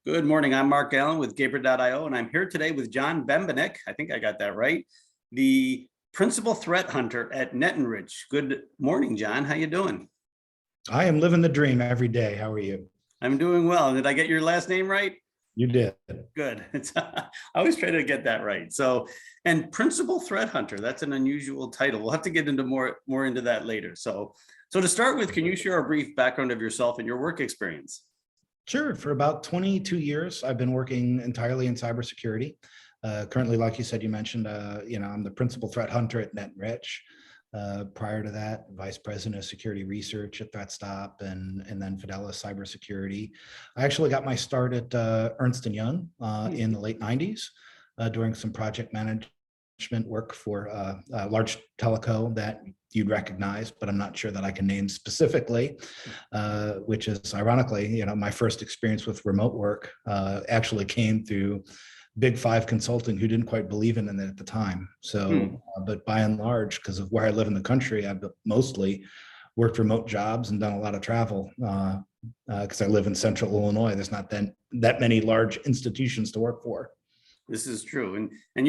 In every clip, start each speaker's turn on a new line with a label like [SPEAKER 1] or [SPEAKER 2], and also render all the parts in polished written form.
[SPEAKER 1] Good morning. I'm Mark Allen with Gaper.io, and I'm here today with John Bambenek. I think I got that right. The principal threat hunter at Netenrich. Good morning, John. How you doing?
[SPEAKER 2] I am living the dream every day. How are you?
[SPEAKER 1] I'm doing well. Did I get your last name right?
[SPEAKER 2] You did.
[SPEAKER 1] Good. I always try to get that right. So, and principal threat hunter, that's an unusual title. We'll have to get into more into that later. So to start with, can you share a brief background of yourself and your work experience?
[SPEAKER 2] Sure. For about 22 years, I've been working entirely in cybersecurity. Currently, like you mentioned, I'm the principal threat hunter at Netenrich. Prior to that, vice president of security research at ThreatStop and then Fidelis Cybersecurity. I actually got my start at Ernst & Young in the late 90s doing some project management work for a large teleco that you'd recognize, but I'm not sure that I can name specifically, which is ironically, my first experience with remote work actually came through Big Five Consulting, who didn't quite believe in it at the time. So, but by and large, because of where I live in the country, I've mostly worked remote jobs and done a lot of travel because I live in central Illinois. There's not that many large institutions to work for.
[SPEAKER 1] This is true. I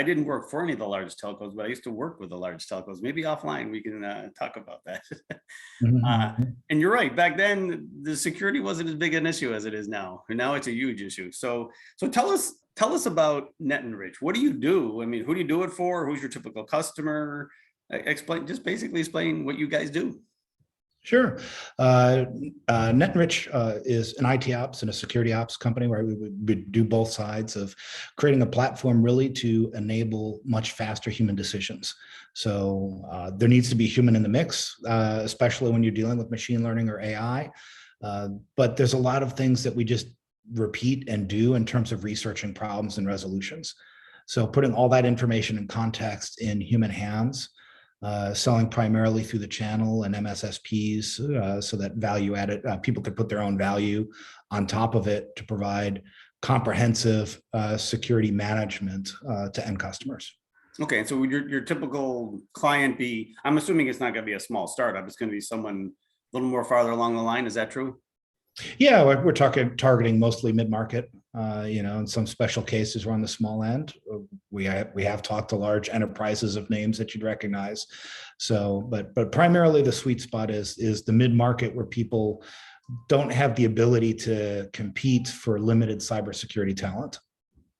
[SPEAKER 1] didn't work for any of the large telcos, but I used to work with the large telcos. Maybe offline we can talk about that. And you're right. Back then, the security wasn't as big an issue as it is now. And now it's a huge issue. So tell us about Netenrich. What do you do? I mean, who do you do it for? Who's your typical customer? Basically explain what you guys do.
[SPEAKER 2] Sure. Netenrich is an IT ops and a security ops company where we do both sides of creating a platform really to enable much faster human decisions. So there needs to be human in the mix, especially when you're dealing with machine learning or AI. But there's a lot of things that we just repeat and do in terms of researching problems and resolutions. So putting all that information and context in human hands, selling primarily through the channel and MSSPs so that value added, people could put their own value on top of it to provide comprehensive security management to end customers.
[SPEAKER 1] Okay, so your typical client I'm assuming it's not going to be a small startup. It's going to be someone a little more farther along the line. Is that true?
[SPEAKER 2] Yeah, we're targeting mostly mid-market. In some special cases, we're on the small end. We have talked to large enterprises of names that you'd recognize. So, but primarily the sweet spot is the mid-market where people don't have the ability to compete for limited cybersecurity talent.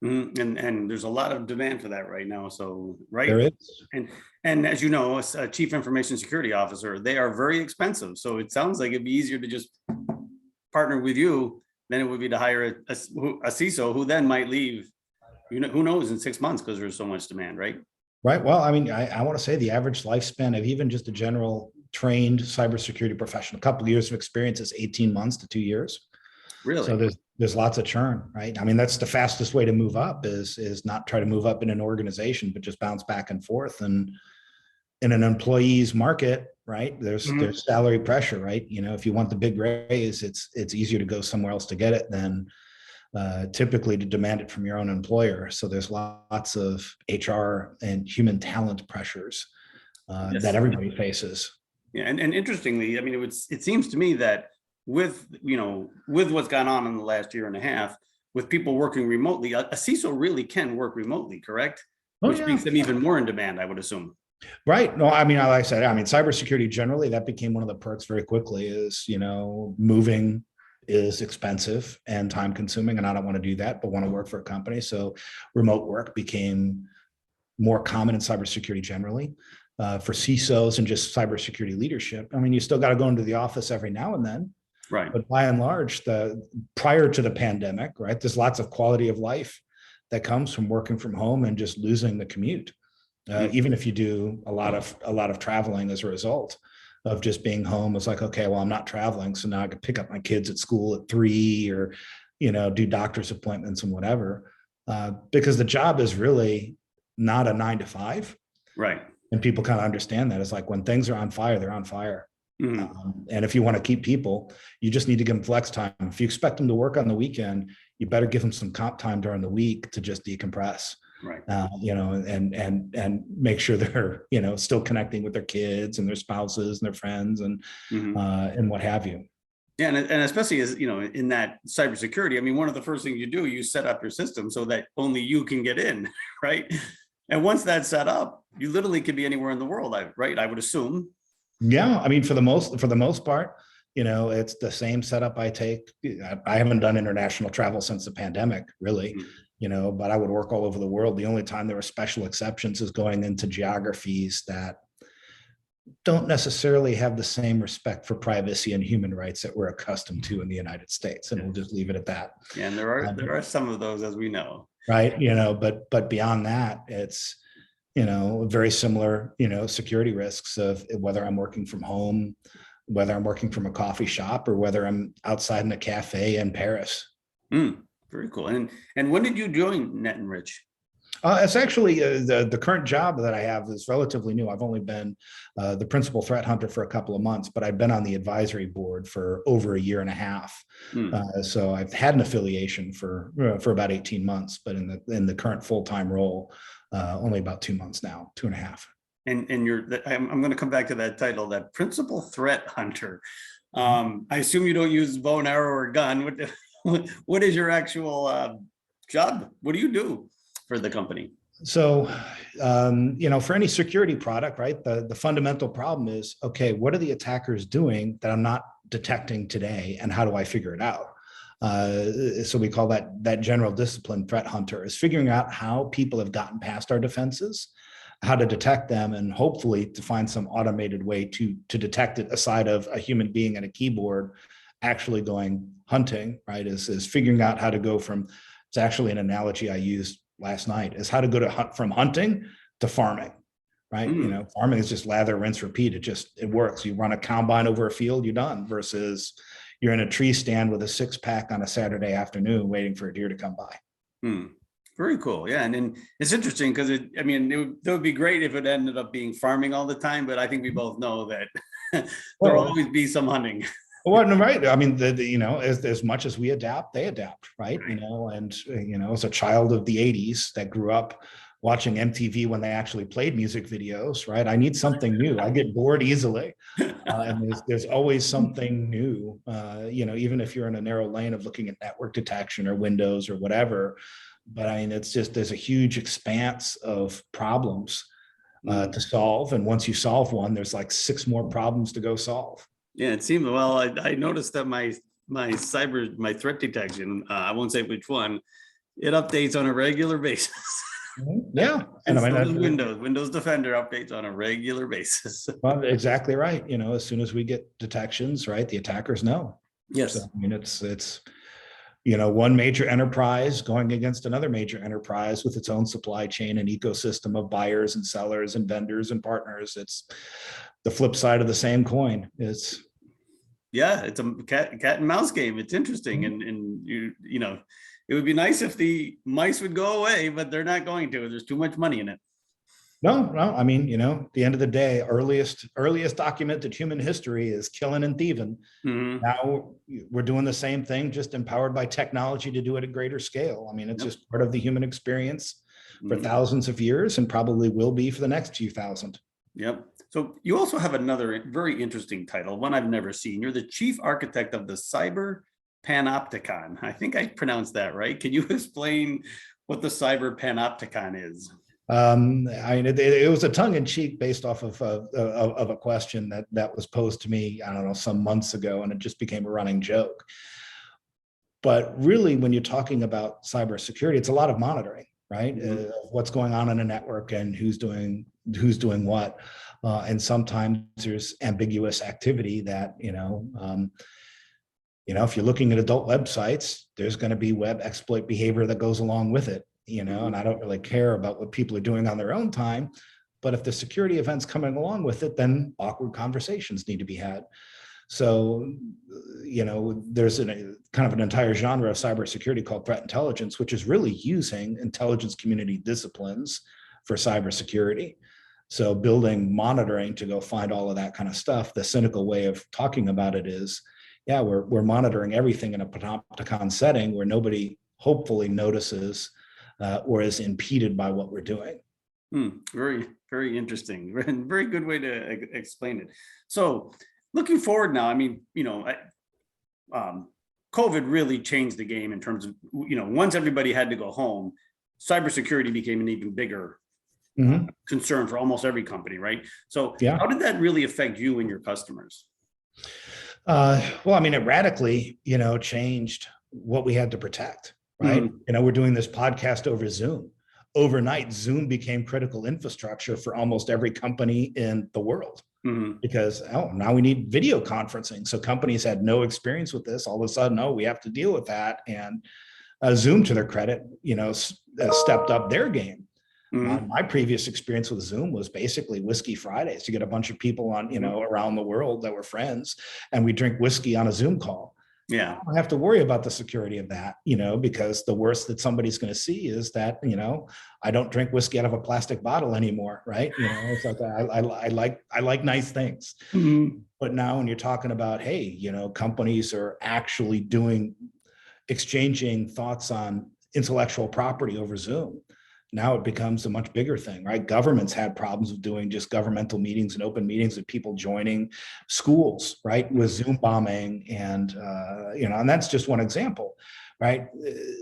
[SPEAKER 1] And there's a lot of demand for that right now. So, right.
[SPEAKER 2] There is.
[SPEAKER 1] And as you know, a chief information security officer, they are very expensive. So it sounds like it'd be easier to just partner with you than it would be to hire a CISO who then might leave, who knows, in 6 months because there's so much demand, right?
[SPEAKER 2] Right. Well, I mean, I want to say the average lifespan of even just a general trained cybersecurity professional, a couple of years of experience is 18 months to 2 years.
[SPEAKER 1] Really?
[SPEAKER 2] So there's lots of churn, right? I mean, that's the fastest way to move up is not try to move up in an organization, but just bounce back and forth. And in an employee's market, right, there's salary pressure, right? If you want the big raise, it's easier to go somewhere else to get it than typically to demand it from your own employer. So there's lots of HR and human talent pressures that everybody faces.
[SPEAKER 1] Yeah, and interestingly, I mean, it seems to me that with what's gone on in the last year and a half, with people working remotely, a CISO really can work remotely, correct? Which makes them even more in demand, I would assume.
[SPEAKER 2] Right. No, I mean, like I said, cybersecurity generally, that became one of the perks very quickly is, moving is expensive and time consuming, and I don't want to do that, but want to work for a company. So remote work became more common in cybersecurity generally. For CISOs and just cybersecurity leadership, I mean, you still got to go into the office every now and then.
[SPEAKER 1] Right.
[SPEAKER 2] But by and large, prior to the pandemic, right, there's lots of quality of life that comes from working from home and just losing the commute. Even if you do a lot of traveling as a result of just being home, it's like, okay, well, I'm not traveling, so now I can pick up my kids at school at 3 or, do doctor's appointments and whatever, because the job is really not a 9 to 5.
[SPEAKER 1] Right.
[SPEAKER 2] And people kind of understand that. It's like when things are on fire, they're on fire. And if you want to keep people, you just need to give them flex time. If you expect them to work on the weekend, you better give them some comp time during the week to just decompress.
[SPEAKER 1] Right.
[SPEAKER 2] And make sure they're, still connecting with their kids and their spouses and their friends and what have you.
[SPEAKER 1] Yeah, and especially as you know, in that cybersecurity, I mean, one of the first things you do, you set up your system so that only you can get in, right? And once that's set up, you literally could be anywhere in the world, right? I would assume.
[SPEAKER 2] Yeah, I mean, for the most part, it's the same setup I take. I haven't done international travel since the pandemic, really, but I would work all over the world. The only time there were special exceptions is going into geographies that don't necessarily have the same respect for privacy and human rights that we're accustomed to in the United States. And we'll just leave it at that.
[SPEAKER 1] Yeah, and there are some of those, as we know.
[SPEAKER 2] Right. But beyond that, it's, very similar, security risks of whether I'm working from home, whether I'm working from a coffee shop, or whether I'm outside in a cafe in Paris.
[SPEAKER 1] Very cool. And when did you join Netenrich?
[SPEAKER 2] It's actually the current job that I have is relatively new. I've only been the principal threat hunter for a couple of months, but I've been on the advisory board for over a year and a half. So I've had an affiliation for about 18 months, but in the current full-time role, only about 2 months now, 2.5.
[SPEAKER 1] And I'm going to come back to that title, that principal threat hunter. I assume you don't use bow and arrow or gun. What is your actual job? What do you do for the company?
[SPEAKER 2] So, for any security product, right, the fundamental problem is, okay, what are the attackers doing that I'm not detecting today, and how do I figure it out? So we call that general discipline threat hunter, is figuring out how people have gotten past our defenses, how to detect them, and hopefully to find some automated way to detect it aside of a human being and a keyboard actually going hunting, right? Is figuring out how to go from, it's actually an analogy I used last night, is how to go from hunting to farming, right? Farming is just lather, rinse, repeat. It works. You run a combine over a field, you're done, versus you're in a tree stand with a 6-pack on a Saturday afternoon waiting for a deer to come by.
[SPEAKER 1] Very cool. Yeah. And it's interesting because it would be great if it ended up being farming all the time, but I think we both know that there'll always be some hunting.
[SPEAKER 2] Well, right. I mean, as much as we adapt, they adapt, right? And as a child of the 80s that grew up watching MTV when they actually played music videos, right? I need something new. I get bored easily. And there's always something new, even if you're in a narrow lane of looking at network detection or Windows or whatever. But I mean, it's just, there's a huge expanse of problems to solve. And once you solve one, there's like 6 more problems to go solve.
[SPEAKER 1] Yeah, it seemed, well, I noticed that my threat detection, I won't say which one, it updates on a regular basis.
[SPEAKER 2] Yeah.
[SPEAKER 1] And so does Windows Defender updates on a regular basis.
[SPEAKER 2] Well, exactly right. As soon as we get detections, right, the attackers know.
[SPEAKER 1] Yes.
[SPEAKER 2] So, I mean, it's one major enterprise going against another major enterprise with its own supply chain and ecosystem of buyers and sellers and vendors and partners. It's the flip side of the same coin. It's
[SPEAKER 1] a cat and mouse game. It's interesting. And it would be nice if the mice would go away, but they're not going to. There's too much money in it.
[SPEAKER 2] No. I mean, at the end of the day, earliest documented human history is killing and thieving. Now we're doing the same thing, just empowered by technology to do it at greater scale. I mean, it's just part of the human experience for thousands of years, and probably will be for the next few thousand.
[SPEAKER 1] Yep. So you also have another very interesting title, one I've never seen. You're the chief architect of the Cyber Panopticon. I think I pronounced that right. Can you explain what the Cyber Panopticon is?
[SPEAKER 2] I mean, it was a tongue-in-cheek based off of a question that was posed to me, I don't know, some months ago, and it just became a running joke. But really, when you're talking about cybersecurity, it's a lot of monitoring, right? What's going on in a network and who's doing what. And sometimes there's ambiguous activity that, if you're looking at adult websites, there's going to be web exploit behavior that goes along with it, and I don't really care about what people are doing on their own time. But if the security event's coming along with it, then awkward conversations need to be had. So, there's kind of an entire genre of cybersecurity called threat intelligence, which is really using intelligence community disciplines for cybersecurity. So building monitoring to go find all of that kind of stuff. The cynical way of talking about it is, we're monitoring everything in a Panopticon setting where nobody hopefully notices or is impeded by what we're doing.
[SPEAKER 1] Very, very interesting. Very good way to explain it. So looking forward now, I mean, COVID really changed the game in terms of, once everybody had to go home, cybersecurity became an even bigger concern for almost every company, right? So how did that really affect you and your customers?
[SPEAKER 2] Well, I mean, it radically, changed what we had to protect, right? We're doing this podcast over Zoom. Overnight, Zoom became critical infrastructure for almost every company in the world. Because now we need video conferencing. So companies had no experience with this. All of a sudden, we have to deal with that. And Zoom, to their credit, stepped up their game. My previous experience with Zoom was basically Whiskey Fridays. You get a bunch of people on, around the world that were friends, and we drink whiskey on a Zoom call.
[SPEAKER 1] Yeah,
[SPEAKER 2] I don't have to worry about the security of that, because the worst that somebody's going to see is that, I don't drink whiskey out of a plastic bottle anymore, right? It's like I like nice things. But now when you're talking about, hey, companies are actually exchanging thoughts on intellectual property over Zoom. Now it becomes a much bigger thing, right? Governments had problems with doing just governmental meetings and open meetings with people joining schools, right? With Zoom bombing and, and that's just one example, right?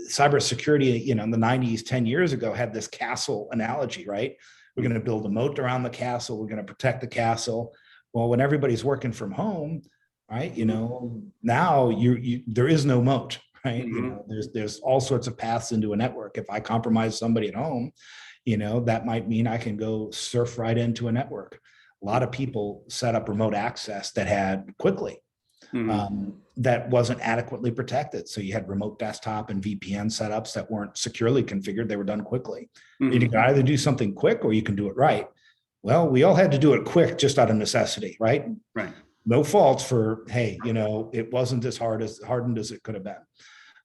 [SPEAKER 2] Cybersecurity, in the 90s, 10 years ago, had this castle analogy, right? We're going to build a moat around the castle. We're going to protect the castle. Well, when everybody's working from home, right? Now there is no moat. Right. There's all sorts of paths into a network. If I compromise somebody at home, that might mean I can go surf right into a network. A lot of people set up remote access that had quickly, that wasn't adequately protected. So you had remote desktop and VPN setups that weren't securely configured. They were done quickly. You can either do something quick or you can do it right. Well, we all had to do it quick just out of necessity, right?
[SPEAKER 1] Right.
[SPEAKER 2] No faults for, hey, it wasn't as hardened as it could have been.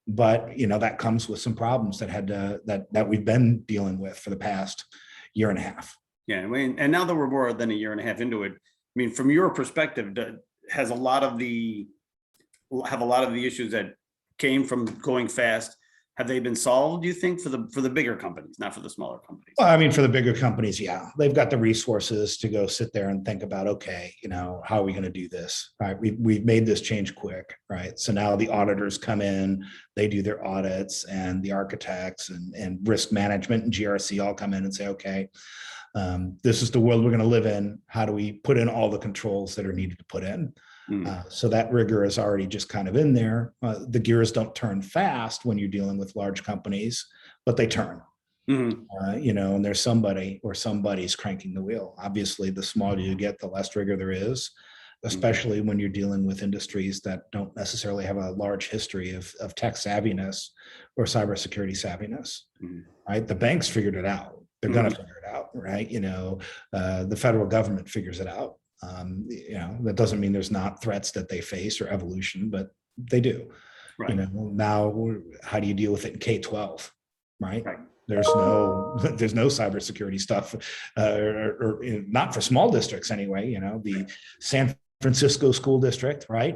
[SPEAKER 2] But, that comes with some problems that we've been dealing with for the past year and a half.
[SPEAKER 1] Yeah. And now that we're more than a year and a half into it, from your perspective, have a lot of the issues that came from going fast, have they been solved, do you think, for the bigger companies, not for the smaller companies?
[SPEAKER 2] Well, for the bigger companies, yeah, they've got the resources to go sit there and think about, okay, how are we going to do this? Right. We've made this change quick, right? So now the auditors come in, they do their audits, and the architects and risk management and GRC all come in and say, okay, this is the world we're going to live in. How do we put in all the controls that are needed to put in? So that rigor is already just kind of in there. The gears don't turn fast when you're dealing with large companies, but they turn. And there's somebody or somebody's cranking the wheel. Obviously, the smaller you get, the less rigor there is, especially when you're dealing with industries that don't necessarily have a large history of tech savviness or cybersecurity savviness. Right? The banks figured it out. They're going to figure it out, right? The federal government figures it out. That doesn't mean there's not threats that they face or evolution, but they do. Right. Now how do you deal with it in K-12, right? There's no cybersecurity stuff, or not for small districts anyway. The San Francisco school district, right?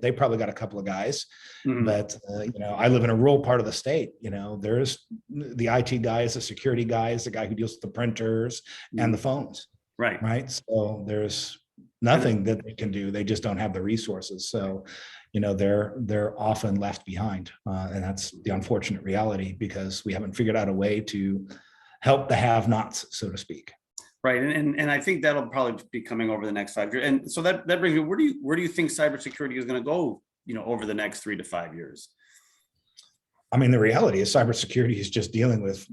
[SPEAKER 2] They probably got a couple of guys, but I live in a rural part of the state. There's the IT guy, is the security guy, is the guy who deals with the printers and the phones. Right. So there's nothing that they can do. They just don't have the resources. So, they're often left behind. And that's the unfortunate reality, because we haven't figured out a way to help the have-nots, so to speak.
[SPEAKER 1] Right. And I think that'll probably be coming over the next 5 years. And so that brings me, where do you think cybersecurity is going to go, over the next 3 to 5 years?
[SPEAKER 2] The reality is cybersecurity is just dealing with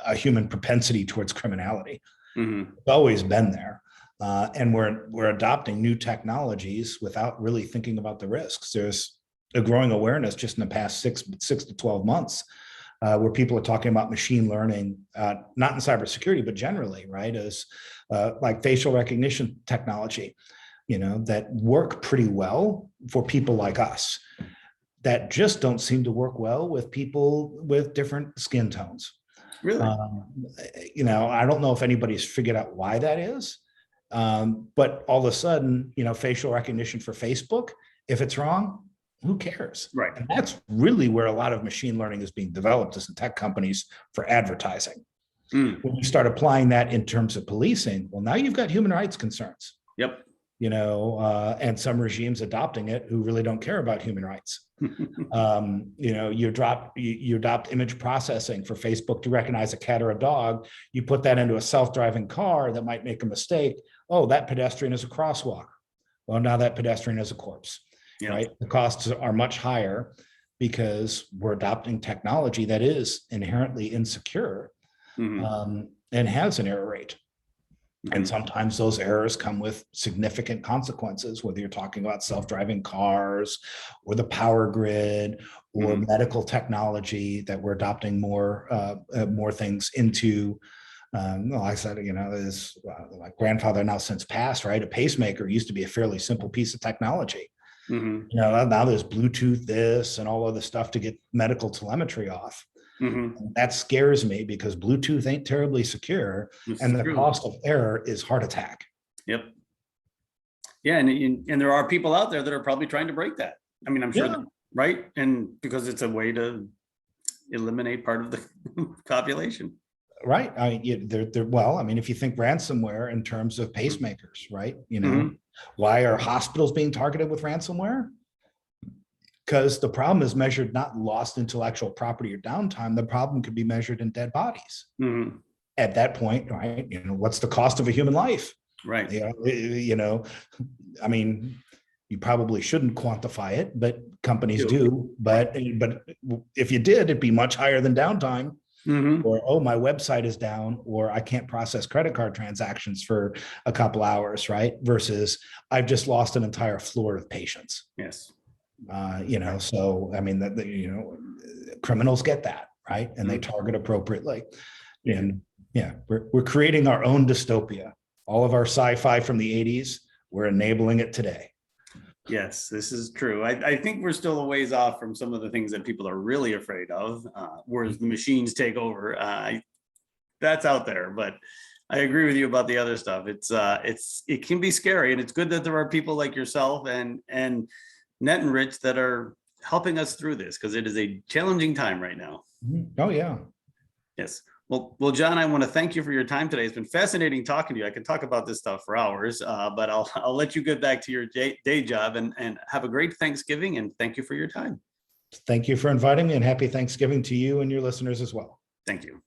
[SPEAKER 2] a human propensity towards criminality. It's always been there. And we're adopting new technologies without really thinking about the risks. There's a growing awareness just in the past six to 12 months, where people are talking about machine learning, not in cybersecurity, but generally, right? As like facial recognition technology, that work pretty well for people like us, that just don't seem to work well with people with different skin tones.
[SPEAKER 1] Really?
[SPEAKER 2] I don't know if anybody's figured out why that is, but all of a sudden, facial recognition for Facebook, if it's wrong, who cares?
[SPEAKER 1] Right.
[SPEAKER 2] And that's really where a lot of machine learning is being developed, is in tech companies for advertising. When you start applying that in terms of policing, well, now you've got human rights concerns.
[SPEAKER 1] Yep.
[SPEAKER 2] and some regimes adopting it who really don't care about human rights. You adopt image processing for Facebook to recognize a cat or a dog. You put that into a self-driving car that might make a mistake. Oh, that pedestrian is a crosswalk. Well, now that pedestrian is a corpse, right? The costs are much higher because we're adopting technology that is inherently insecure and has an error rate. And sometimes those errors come with significant consequences, whether you're talking about self-driving cars or the power grid or medical technology that we're adopting more things into. Like I said, my grandfather now since passed, right? A pacemaker used to be a fairly simple piece of technology. Now there's Bluetooth this and all of the stuff to get medical telemetry off. That scares me because Bluetooth ain't terribly secure, and the cost of error is heart attack.
[SPEAKER 1] Yep. Yeah, and there are people out there that are probably trying to break that. I mean, I'm sure, right? And because it's a way to eliminate part of the population.
[SPEAKER 2] Right. I mean, if you think ransomware in terms of pacemakers, right? Why are hospitals being targeted with ransomware? Because the problem is measured not in lost intellectual property or downtime. The problem could be measured in dead bodies. At that point, right? What's the cost of a human life?
[SPEAKER 1] Right.
[SPEAKER 2] I mean, you probably shouldn't quantify it, but companies do. But if you did, it'd be much higher than downtime. Or, oh, my website is down, or I can't process credit card transactions for a couple hours, right? Versus I've just lost an entire floor of patients.
[SPEAKER 1] Yes.
[SPEAKER 2] So I mean, criminals get that, right? And they target appropriately. And we're creating our own dystopia. All of our sci-fi from the 80s, we're enabling it today.
[SPEAKER 1] Yes, this is true. I think we're still a ways off from some of the things that people are really afraid of, whereas the machines take over. That's out there, but I agree with you about the other stuff. It can be scary, and it's good that there are people like yourself and Netenrich that are helping us through this, because it is a challenging time right now.
[SPEAKER 2] Oh yeah.
[SPEAKER 1] Yes. Well, John, I want to thank you for your time today. It's been fascinating talking to you. I could talk about this stuff for hours, but I'll let you get back to your day job and have a great Thanksgiving, and thank you for your time.
[SPEAKER 2] Thank you for inviting me, and happy Thanksgiving to you and your listeners as well.
[SPEAKER 1] Thank you.